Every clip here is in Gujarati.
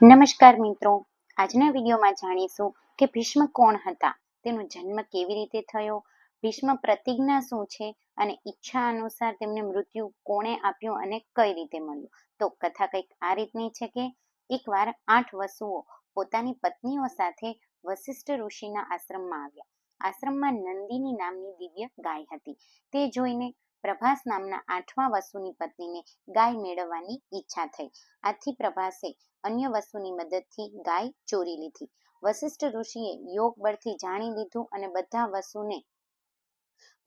નમસ્કાર મિત્રો, આજના વિડીયોમાં જાણીશું કે ભીષ્મ કોણ હતા, તેનો જન્મ કેવી રીતે થયો, ભીષ્મ પ્રતિજ્ઞા શું છે અને ઈચ્છા અનુસાર તેમને મૃત્યુ કોણે આપ્યું અને કઈ રીતે મળ્યું. તો કથા કંઈક આ રીતની છે કે એકવાર 8 વસુઓ પોતાની પત્નીઓ સાથે વશિષ્ઠ ઋષિના આશ્રમમાં આવ્યા. આશ્રમમાં નંદિની નામની દિવ્ય ગાય હતી. તે જોઈને પ્રભાસ નામના 8મા વસુની પત્નીને ગાય મેળવવાની ઈચ્છા થઈ. આથી પ્રભાસે અન્ય વસુની મદદથી ગાય ચોરી લીધી. વશિષ્ઠ ઋષિએ યોગ બળથી જાણી લીધું અને બધા વસુને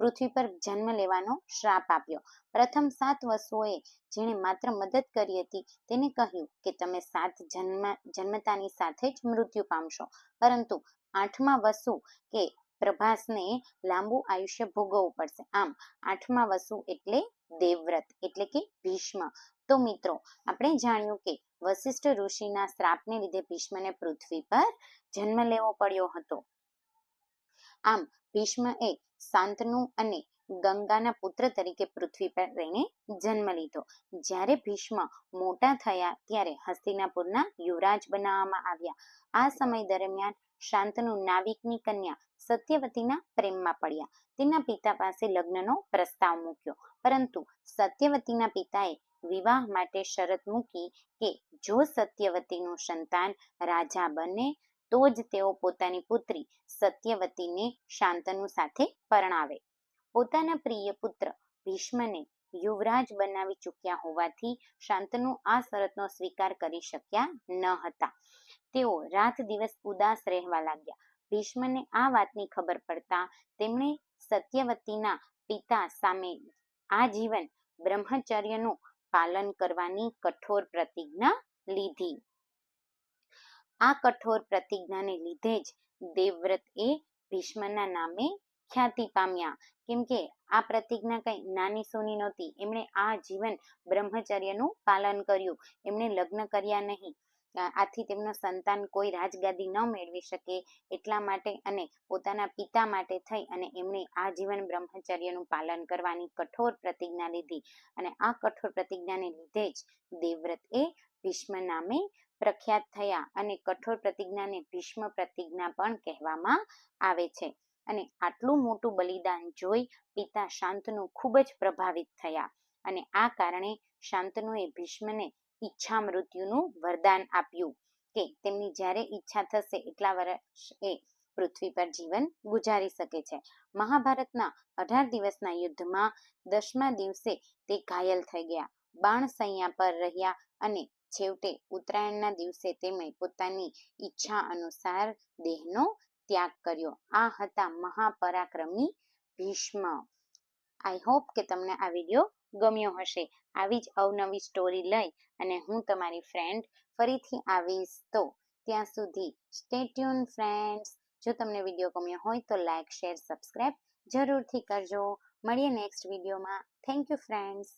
પૃથ્વી પર જન્મ લેવાનો શ્રાપ આપ્યો. પ્રથમ 7 વસુઓએ જેણે માત્ર મદદ કરી હતી તેને કહ્યું કે તમે 7 જન્મતાની સાથે જ મૃત્યુ પામશો, પરંતુ 8મા વસુ કે પ્રભાસને લાંબુ આયુષ્ય ભોગવવું પડશે. આમ 8મા વસુ એટલે દેવવ્રત એટલે કે ભીષ્મ. તો મિત્રો, આપણે જાણ્યું કે વશિષ્ઠ ઋષિના શ્રાપને લીધે ભીષ્મને પૃથ્વી પર જન્મ લેવો પડ્યો હતો. આમ ભીષ્મ એ શાંતનુ અને ગંગાના પુત્ર તરીકે પૃથ્વી પર રહીને જન્મ લીધો. જ્યારે ભીષ્મ મોટા થયા ત્યારે હસ્તિનાપુરના યુવરાજ બનાવવામાં આવ્યા. આ સમય દરમિયાન શાંતનુ નાવિકની કન્યા સત્યવતીના પ્રેમમાં પડ્યા. તેના પિતા પાસે લગ્નનો પ્રસ્તાવ મૂક્યો, પરંતુ સત્યવતીના પિતાએ વિવાહ માટે શરત મૂકી કે જો સત્યવતીનું સંતાન રાજા બને તો જ તેઓ પોતાની પુત્રી સત્યવતીને શાંતનુ સાથે પરણાવે. પોતાના પ્રિય પુત્ર ભીષ્મને યુવરાજ બનાવી ચૂક્યા હોવાથી શાંતનુ આ શરતનો સ્વીકાર કરી શક્યા ન હતા. તેઓ રાત દિવસ ઉદાસ રહેવા લાગ્યા. ભીષ્મને આ વાતની ખબર પડતા તેમણે સત્યવતીના પિતા સામે આજીવન બ્રહ્મચર્યનું પાલન કરવાની કઠોર પ્રતિજ્ઞા લીધી. આ કઠોર પ્રતિજ્ઞાને લીધે જ દેવવ્રત એ ભીષ્મના નામે ખ્યાતિ પામ્યા. કેમ કે આ પ્રતિજ્ઞા કઈ નાની સૂની નહોતી. એમણે આજીવન બ્રહ્મચર્યનું પાલન કર્યું. એમણે લગ્ન કર્યા નહીં. આથી તેમનો સંતાન કોઈ રાજગાદી ન મેળવી શકે એટલા માટે અને પોતાના પિતા માટે થઈ અને એમણે આજીવન બ્રહ્મચર્યનું પાલન કરવાની કઠોર પ્રતિજ્ઞા લીધી. અને આ કઠોર પ્રતિજ્ઞાને લીધે જ દેવવ્રત એ ભીષ્મ નામે પ્રખ્યાત થયા અને કઠોર પ્રતિજ્ઞાને ભીષ્મ પ્રતિજ્ઞા પણ કહેવામાં આવે છે. અને આટલું મોટું બલિદાન જોઈ પિતા શાંતનુ ખૂબ જ પ્રભાવિત થયા અને આ કારણે શાંતનુએ ભીષ્મને ઈચ્છા મૃત્યુનું વરદાન આપ્યું કે તેમની જ્યારે ઈચ્છા થશે એટલા વર્ષ એ પૃથ્વી પર જીવન ગુજારી શકે છે. મહાભારતના 18 દિવસના યુદ્ધમાં 10મા દિવસે તે ઘાયલ થઈ ગયા, બાણસૈયા પર રહ્યા અને છેવટે ઉત્તરાયણના દિવસે તેમણે પોતાની ઈચ્છા અનુસાર દેહનો ત્યાગ કર્યો. આ હતા મહાપરાક્રમી ભીષ્મ. આઈ હોપ કે તમને આ વિડીયો ગમ્યો હશે. આવી જ અવનવી સ્ટોરી લઈ અને હું તમારી ફ્રેન્ડ ફરીથી આવીશ. તો ત્યાં સુધી સ્ટે ટ્યુન ફ્રેન્ડ્સ. જો તમને વિડીયો ગમ્યો હોય તો લાઈક, શેર, સબસ્ક્રાઈબ જરૂરથી કરજો. મળીએ નેક્સ્ટ વિડીયોમાં. Thank you friends.